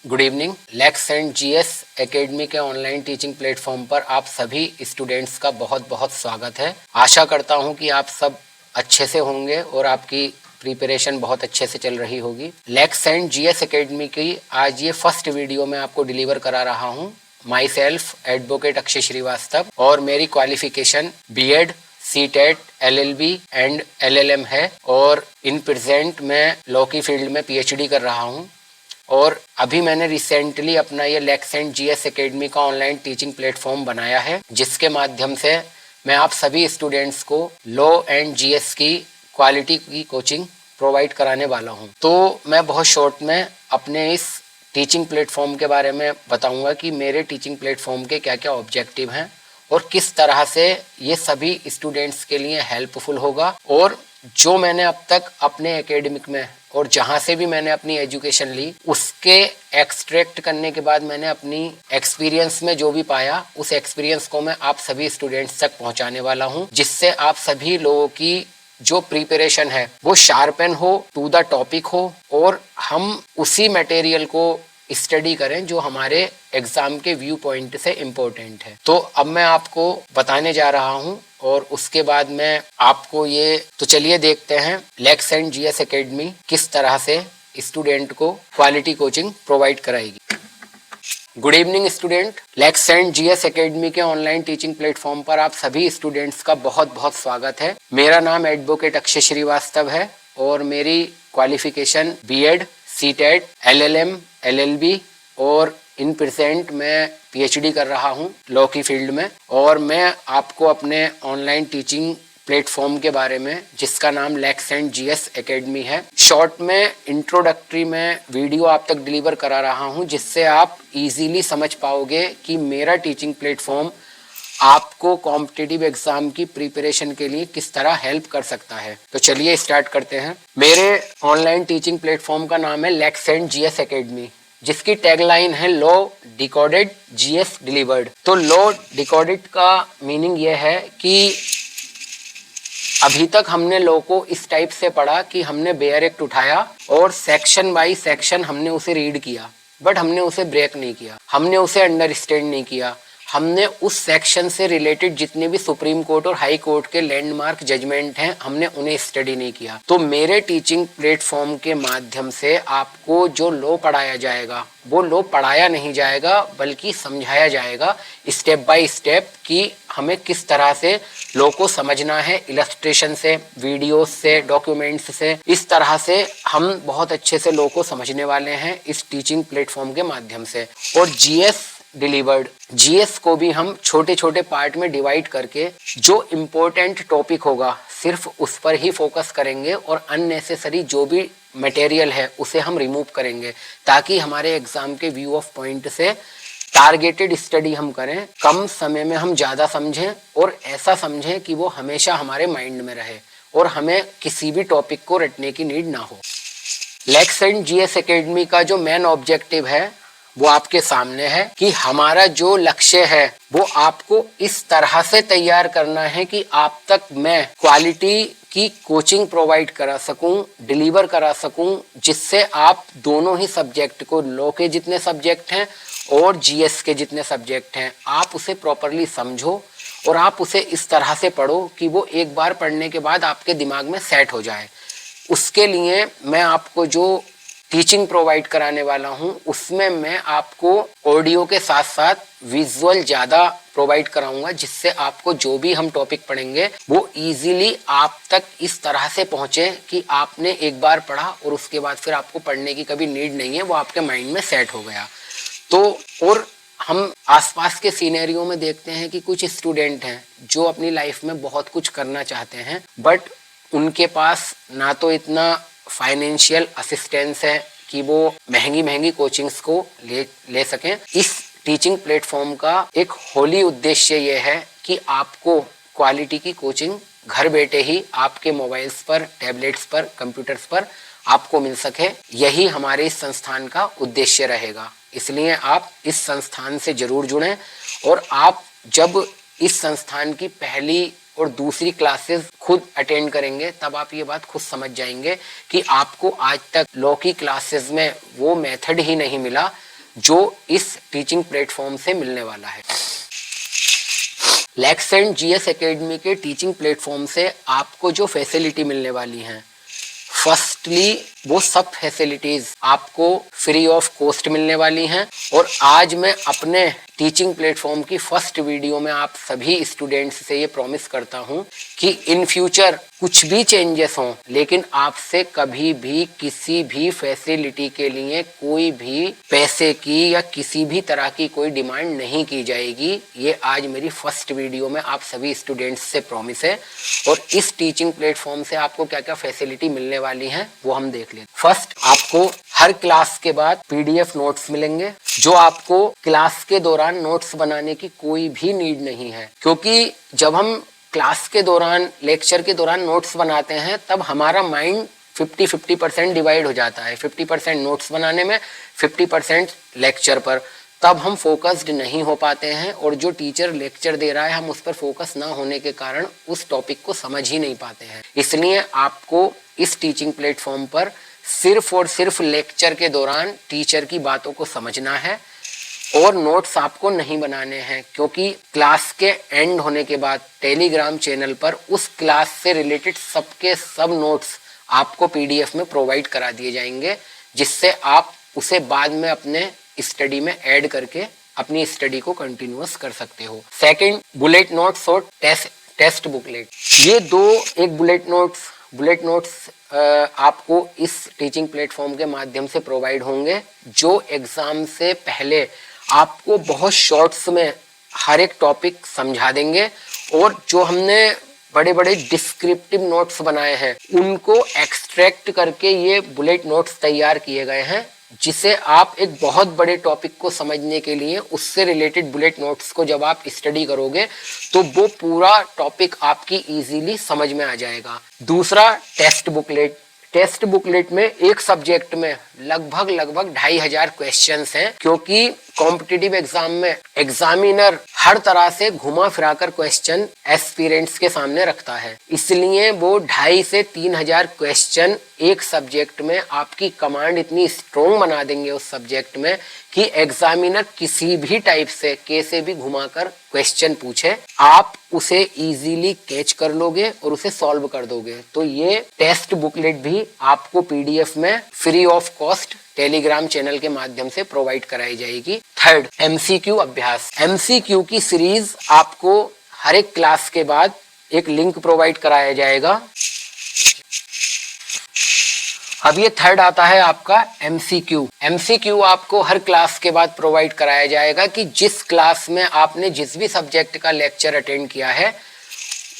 Good evening. Lex and GS academy के online teaching platform पर आप सभी स्टूडेंट्स का बहुत बहुत स्वागत है। आशा करता हूं कि आप सब अच्छे से होंगे और आपकी प्रिपरेशन बहुत अच्छे से चल रही होगी। लेक्स एंड जीएस एकेडमी की आज ये फर्स्ट वीडियो मैं आपको डिलीवर करा रहा हूं। Myself advocate Akshay Shrivastava और मेरी qualification B Ed, CTET, LLB and LLM है और इन प्रेजेंट मैं लॉ की फील्ड में पीएचडी कर रहा हूं। और अभी मैंने रिसेंटली अपना ये लेक्स एंड जीएस एकेडमी का ऑनलाइन टीचिंग प्लेटफॉर्म बनाया है, जिसके माध्यम से मैं आप सभी स्टूडेंट्स को लॉ एंड जीएस की क्वालिटी की कोचिंग प्रोवाइड कराने वाला हूं। तो मैं बहुत शॉर्ट में अपने इस टीचिंग प्लेटफॉर्म के बारे में बताऊंगा कि मेरे टीचिंग प्लेटफॉर्म के क्या क्या ऑब्जेक्टिव हैं और किस तरह से ये सभी स्टूडेंट्स के लिए हेल्पफुल होगा। और जो मैंने अब तक अपने एकेडमिक में और जहां से भी मैंने अपनी एजुकेशन ली, उसके एक्सट्रैक्ट करने के बाद मैंने अपनी एक्सपीरियंस में जो भी पाया, उस एक्सपीरियंस को मैं आप सभी स्टूडेंट्स तक पहुंचाने वाला हूं, जिससे आप सभी लोगों की जो प्रिपरेशन है वो शार्पन हो, टू द टॉपिक हो और हम उसी मटेरियल को स्टडी करें जो हमारे एग्जाम के व्यू पॉइंट से इम्पोर्टेंट है। तो अब मैं आपको बताने जा रहा हूं और उसके बाद मैं आपको तो चलिए देखते हैं लेक्स एंड जीएस एकेडमी किस तरह से स्टूडेंट को क्वालिटी कोचिंग प्रोवाइड कराएगी। Good evening student. Lex and GS academy के ऑनलाइन टीचिंग प्लेटफॉर्म पर आप सभी स्टूडेंट्स का बहुत बहुत स्वागत है। मेरा नाम एडवोकेट अक्षय श्रीवास्तव है और मेरी qualification B Ed, CTET, LLM, LLB और इन प्रेजेंट मैं पीएचडी कर रहा हूं लॉ की फील्ड में। और मैं आपको अपने ऑनलाइन टीचिंग प्लेटफॉर्म के बारे में, जिसका नाम लेक्स एंड जीएस एकेडमी है, शॉर्ट में इंट्रोडक्टरी में वीडियो आप तक डिलीवर करा रहा हूं, जिससे आप इजीली समझ पाओगे कि मेरा टीचिंग प्लेटफॉर्म आपको कॉम्पिटिटिव एग्जाम की प्रिपरेशन के लिए किस तरह हेल्प कर सकता है। तो चलिए स्टार्ट करते हैं। मेरे ऑनलाइन टीचिंग प्लेटफॉर्म का नाम है लेक्स एंड जीएस एकेडमी, जिसकी टैगलाइन है लॉ डिकोडेड, जीएस डिलीवर्ड। तो लॉ डिकोडेड का मीनिंग यह है कि अभी तक हमने लॉ को इस टाइप से पढ़ा कि हमने बेयर एक्ट उठाया और सेक्शन बाय सेक्शन हमने उसे रीड किया, बट हमने उसे ब्रेक नहीं किया, हमने उसे अंडरस्टैंड नहीं किया। हमने उस सेक्शन से रिलेटेड जितने भी सुप्रीम कोर्ट और हाई कोर्ट के लैंडमार्क जजमेंट हैं, हमने उन्हें स्टडी नहीं किया। तो मेरे टीचिंग प्लेटफॉर्म के माध्यम से आपको जो लॉ पढ़ाया जाएगा वो लॉ पढ़ाया नहीं जाएगा, बल्कि समझाया जाएगा स्टेप बाय स्टेप कि हमें किस तरह से लॉ को समझना है, इलस्ट्रेशन से, वीडियोस से, डॉक्यूमेंट्स से। इस तरह से हम बहुत अच्छे से लॉ को समझने वाले हैं इस टीचिंग प्लेटफॉर्म के माध्यम से। और जीएस डिलीवर्ड, जीएस को भी हम छोटे छोटे पार्ट में डिवाइड करके जो इम्पोर्टेंट टॉपिक होगा सिर्फ उस पर ही फोकस करेंगे और अननेसेसरी जो भी मटेरियल है उसे हम रिमूव करेंगे, ताकि हमारे एग्जाम के व्यू ऑफ पॉइंट से टारगेटेड स्टडी हम करें, कम समय में हम ज़्यादा समझें और ऐसा समझें कि वो हमेशा हमारे माइंड में रहे और हमें किसी भी टॉपिक को रटने की नीड ना हो। लेक्स एंड जीएस एकेडमी का जो मेन ऑब्जेक्टिव है वो आपके सामने है कि हमारा जो लक्ष्य है वो आपको इस तरह से तैयार करना है कि आप तक मैं क्वालिटी की कोचिंग प्रोवाइड करा सकूं, डिलीवर करा सकूं, जिससे आप दोनों ही सब्जेक्ट को, लॉ के जितने सब्जेक्ट हैं और जीएस के जितने सब्जेक्ट हैं, आप उसे प्रॉपरली समझो और आप उसे इस तरह से पढ़ो कि वो एक बार पढ़ने के बाद आपके दिमाग में सेट हो जाए। उसके लिए मैं आपको जो टीचिंग प्रोवाइड कराने वाला हूं, उसमें मैं आपको ऑडियो के साथ साथ विजुअल ज़्यादा प्रोवाइड कराऊंगा, जिससे आपको जो भी हम टॉपिक पढ़ेंगे वो इजीली आप तक इस तरह से पहुंचे कि आपने एक बार पढ़ा और उसके बाद फिर आपको पढ़ने की कभी नीड नहीं है, वो आपके माइंड में सेट हो गया। तो और हम आसपास के सीनेरियो में देखते हैं कि कुछ स्टूडेंट हैं जो अपनी लाइफ में बहुत कुछ करना चाहते हैं, बट उनके पास ना तो इतना फाइनेंशियल असिस्टेंस है कि वो महंगी महंगी कोचिंग्स को ले सकें। इस टीचिंग प्लेटफॉर्म का एक होली उद्देश्य ये है कि आपको क्वालिटी की कोचिंग घर बैठे ही आपके मोबाइल्स पर, टैबलेट्स पर, कंप्यूटर्स पर आपको मिल सके। यही हमारे इस संस्थान का उद्देश्य रहेगा। इसलिए आप इस संस्थान से जरूर जुड़ें और आप जब इस संस्थान की पहली और दूसरी क्लासेस खुद अटेंड करेंगे तब आप ये बात खुद समझ जाएंगे कि आपको आज तक लॉ की क्लासेस में वो मेथड ही नहीं मिला जो इस टीचिंग प्लेटफॉर्म से मिलने वाला है। लेक्सेंट जीएस एकेडमी के टीचिंग प्लेटफॉर्म से आपको जो फैसिलिटी मिलने वाली हैं, फर्स्टली वो सब फैसिलिटीज आपको फ्री ऑफ कॉस्ट मिलने वाली हैं। और आज मैं अपने टीचिंग प्लेटफॉर्म की फर्स्ट वीडियो में आप सभी स्टूडेंट्स से ये प्रॉमिस करता हूँ कि इन फ्यूचर कुछ भी चेंजेस हों, लेकिन आपसे कभी भी किसी भी फैसिलिटी के लिए कोई भी पैसे की या किसी भी तरह की कोई डिमांड नहीं की जाएगी। ये आज मेरी फर्स्ट वीडियो में आप सभी स्टूडेंट्स से प्रॉमिस है। और इस टीचिंग प्लेटफॉर्म से आपको क्या क्या फैसिलिटी मिलने वाली है वो हम देख लेते। फर्स्ट, आपको हर क्लास के बाद पीडीएफ नोट्स मिलेंगे, जो आपको क्लास के दौरान नोट्स बनाने की कोई भी नीड नहीं है, क्योंकि जब हम क्लास के दौरान, लेक्चर के दौरान नोट्स बनाते हैं तब हमारा माइंड 50-50% डिवाइड हो जाता है, 50% नोट्स बनाने में, 50% लेक्चर पर। तब हम फोकस्ड नहीं हो पाते हैं और जो टीचर लेक्चर दे रहा है हम उस पर फोकस ना होने के कारण उस टॉपिक को समझ ही नहीं पाते हैं। इसलिए आपको इस टीचिंग प्लेटफॉर्म पर सिर्फ और सिर्फ लेक्चर के दौरान टीचर की बातों को समझना है और नोट्स आपको नहीं बनाने हैं, क्योंकि क्लास के एंड होने के बाद टेलीग्राम चैनल पर उस क्लास से रिलेटेड सबके सब नोट्स आपको पीडीएफ में प्रोवाइड करा दिए जाएंगे, जिससे आप उसे बाद में अपने स्टडी में ऐड करके अपनी स्टडी को कंटिन्यूअस कर सकते हो। सेकंड, बुलेट नोट्स और टेस्ट बुकलेट। ये दो, एक बुलेट नोट्स आपको इस टीचिंग प्लेटफॉर्म के माध्यम से प्रोवाइड होंगे, जो एग्जाम से पहले आपको बहुत शॉर्ट्स में हर एक टॉपिक समझा देंगे। और जो हमने बड़े बड़े डिस्क्रिप्टिव नोट्स बनाए हैं उनको एक्सट्रैक्ट करके ये बुलेट नोट्स तैयार किए गए हैं, जिसे आप एक बहुत बड़े टॉपिक को समझने के लिए उससे रिलेटेड बुलेट नोट्स को जब आप स्टडी करोगे तो वो पूरा टॉपिक आपकी इजीली समझ में आ जाएगा। दूसरा, टेस्ट बुकलेट में एक सब्जेक्ट में लगभग 2500 क्वेश्चंस हैं, क्योंकि कॉम्पिटिटिव एग्जाम में एग्जामिनर हर तरह से घुमा फिराकर क्वेश्चन एस्पिरेंट्स के सामने रखता है, इसलिए वो 2500 से 3000 क्वेश्चन एक सब्जेक्ट में आपकी कमांड इतनी स्ट्रोंग बना देंगे उस सब्जेक्ट में कि एग्जामिनर किसी भी टाइप से कैसे भी घुमाकर क्वेश्चन पूछे आप उसे इजीली कैच कर लोगे और उसे सॉल्व कर दोगे। तो ये टेस्ट बुकलेट भी आपको पीडीएफ में free of cost Telegram channel के माध्यम से प्रोवाइड कराई जाएगी। थर्ड, एमसीक्यू अभ्यास। एमसीक्यू की सीरीज आपको हर एक क्लास के बाद एक लिंक प्रोवाइड कराया जाएगा। अब ये थर्ड आता है आपका एमसीक्यू। एमसीक्यू आपको हर क्लास के बाद प्रोवाइड कराया जाएगा कि जिस क्लास में आपने जिस भी सब्जेक्ट का लेक्चर अटेंड किया है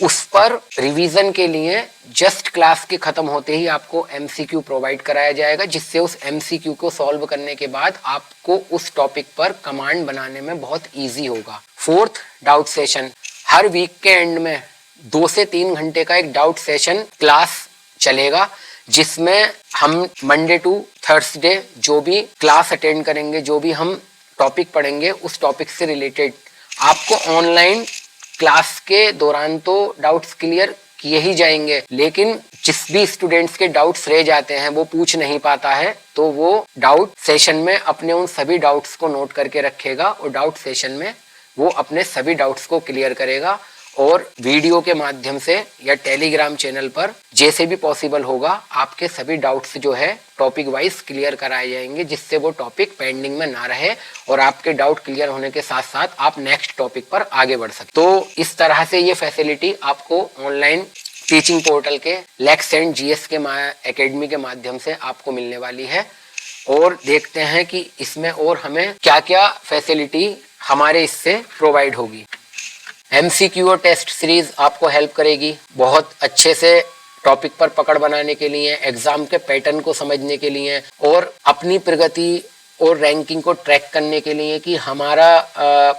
उस पर रिवीजन के लिए जस्ट क्लास के खत्म होते ही आपको एमसीक्यू प्रोवाइड कराया जाएगा, जिससे उस एमसीक्यू को सॉल्व करने के बाद आपको उस टॉपिक पर कमांड बनाने में बहुत इजी होगा। Fourth, doubt session. हर वीक के एंड में 2 से 3 घंटे का एक डाउट सेशन क्लास चलेगा, जिसमें हम मंडे टू थर्सडे जो भी क्लास अटेंड करेंगे, जो भी हम टॉपिक पढ़ेंगे उस टॉपिक से रिलेटेड आपको ऑनलाइन क्लास के दौरान तो डाउट्स क्लियर किए ही जाएंगे, लेकिन जिस भी स्टूडेंट्स के डाउट्स रह जाते हैं वो पूछ नहीं पाता है तो वो डाउट सेशन में अपने उन सभी डाउट्स को नोट करके रखेगा और डाउट सेशन में वो अपने सभी डाउट्स को क्लियर करेगा और वीडियो के माध्यम से या टेलीग्राम चैनल पर जैसे भी पॉसिबल होगा आपके सभी डाउट्स जो है टॉपिक वाइज क्लियर कराए जाएंगे, जिससे वो टॉपिक पेंडिंग में ना रहे और आपके डाउट क्लियर होने के साथ साथ आप नेक्स्ट टॉपिक पर आगे बढ़ सकते। तो इस तरह से ये फैसिलिटी आपको ऑनलाइन टीचिंग पोर्टल के लेक्सेंट जीएस के एकेडमी के माध्यम से आपको मिलने वाली है। और देखते हैं कि इसमें और हमें क्या क्या फैसिलिटी हमारे इससे प्रोवाइड होगी। एमसीक्यू और टेस्ट सीरीज आपको हेल्प करेगी बहुत अच्छे से टॉपिक पर पकड़ बनाने के लिए, एग्जाम के पैटर्न को समझने के लिए और अपनी प्रगति और रैंकिंग को ट्रैक करने के लिए कि हमारा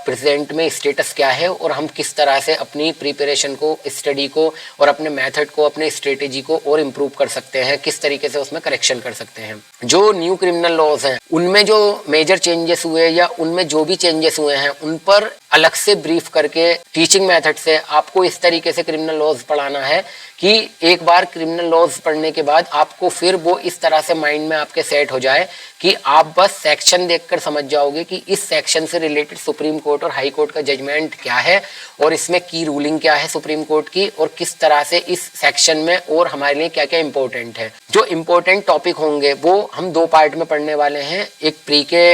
प्रेजेंट में स्टेटस क्या है और हम किस तरह से अपनी प्रिपरेशन को, स्टडी को और अपने मेथड को, अपने स्ट्रेटेजी को और इम्प्रूव कर सकते हैं, किस तरीके से उसमें करेक्शन कर सकते हैं। जो न्यू क्रिमिनल लॉज हैं उनमें जो मेजर चेंजेस हुए या उनमें जो भी चेंजेस हुए हैं उन पर अलग से ब्रीफ करके टीचिंग मेथड से आपको इस तरीके से क्रिमिनल लॉज पढ़ाना है कि एक बार क्रिमिनल लॉज पढ़ने के बाद आपको फिर वो इस तरह से माइंड में आपके सेट हो जाए कि आप बस सेक्शन देखकर समझ जाओगे कि इस सेक्शन से रिलेटेड सुप्रीम कोर्ट और हाई कोर्ट का जजमेंट क्या है और इसमें की रूलिंग क्या है सुप्रीम कोर्ट की और किस तरह से इस सेक्शन में और हमारे लिए क्या क्या इंपॉर्टेंट है। जो इंपॉर्टेंट टॉपिक होंगे वो हम 2 पार्ट में पढ़ने वाले हैं, एक प्री के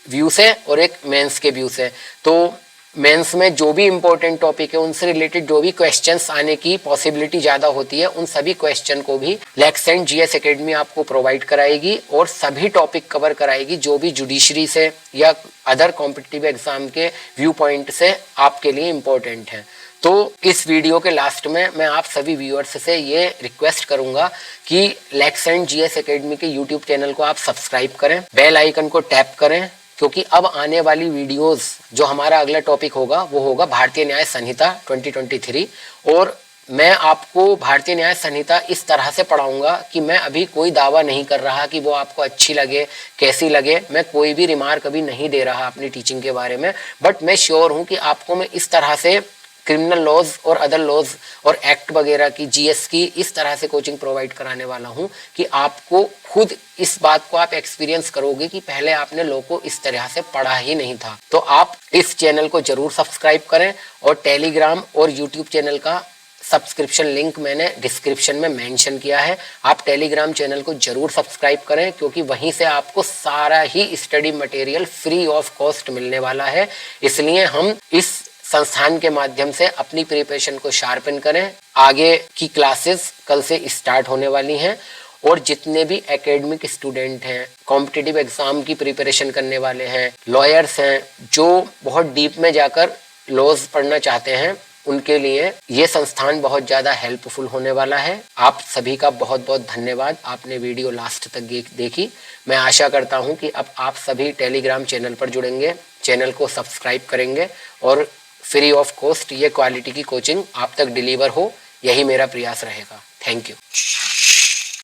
व्यू से और एक मेंस के व्यू से। तो मेंस में जो भी इंपॉर्टेंट टॉपिक है उनसे रिलेटेड जो भी क्वेश्चंस आने की पॉसिबिलिटी ज्यादा होती है उन सभी क्वेश्चन को भी लेक्सेंट जीएस एकेडमी आपको प्रोवाइड कराएगी और सभी टॉपिक कवर कराएगी जो भी जुडिशरी से या अदर कॉम्पिटिटिव एग्जाम के व्यू पॉइंट से आपके लिए इम्पोर्टेंट है। तो इस वीडियो के लास्ट में मैं आप सभी व्यूअर्स से ये रिक्वेस्ट करूंगा कि लेक्सेंट जीएस एकेडमी के यूट्यूब चैनल को आप सब्सक्राइब करें, बेल आइकन को टैप करें, क्योंकि अब आने वाली वीडियोस जो हमारा अगला टॉपिक होगा वो होगा भारतीय न्याय संहिता 2023 और मैं आपको भारतीय न्याय संहिता इस तरह से पढ़ाऊंगा कि मैं अभी कोई दावा नहीं कर रहा कि वो आपको अच्छी लगे कैसी लगे, मैं कोई भी रिमार्क अभी नहीं दे रहा अपनी टीचिंग के बारे में, बट मैं श्योर हूं कि आपको मैं इस तरह से क्रिमिनल लॉज और अदर लॉज और एक्ट वगैरह की जीएस की इस तरह से कोचिंग प्रोवाइड कराने वाला हूं कि आपको खुद इस बात को आप एक्सपीरियंस करोगे कि पहले आपने लॉ को इस तरह से पढ़ा ही नहीं था। तो आप इस चैनल को जरूर सब्सक्राइब करें और टेलीग्राम और यूट्यूब चैनल का सब्सक्रिप्शन लिंक मैंने डिस्क्रिप्शन में मेंशन किया है। आप टेलीग्राम चैनल को जरूर सब्सक्राइब करें क्योंकि वहीं से आपको सारा ही study material free of cost मिलने वाला है। इसलिए हम इस संस्थान के माध्यम से अपनी प्रिपरेशन को शार्पन करें। आगे की क्लासेस कल से स्टार्ट होने वाली हैं और जितने भी एकेडमिक स्टूडेंट हैं, कॉम्पिटिटिव एग्जाम की प्रिपरेशन करने वाले हैं, लॉयर्स हैं जो बहुत डीप में जाकर लॉज पढ़ना चाहते हैं, उनके लिए ये संस्थान बहुत ज़्यादा हेल्पफुल होने वाला है। आप सभी का बहुत बहुत धन्यवाद, आपने वीडियो लास्ट तक देखी। मैं आशा करता हूँ कि अब आप सभी टेलीग्राम चैनल पर जुड़ेंगे, चैनल को सब्सक्राइब करेंगे और फ्री ऑफ कॉस्ट ये क्वालिटी की कोचिंग आप तक डिलीवर हो, यही मेरा प्रयास रहेगा। Thank you.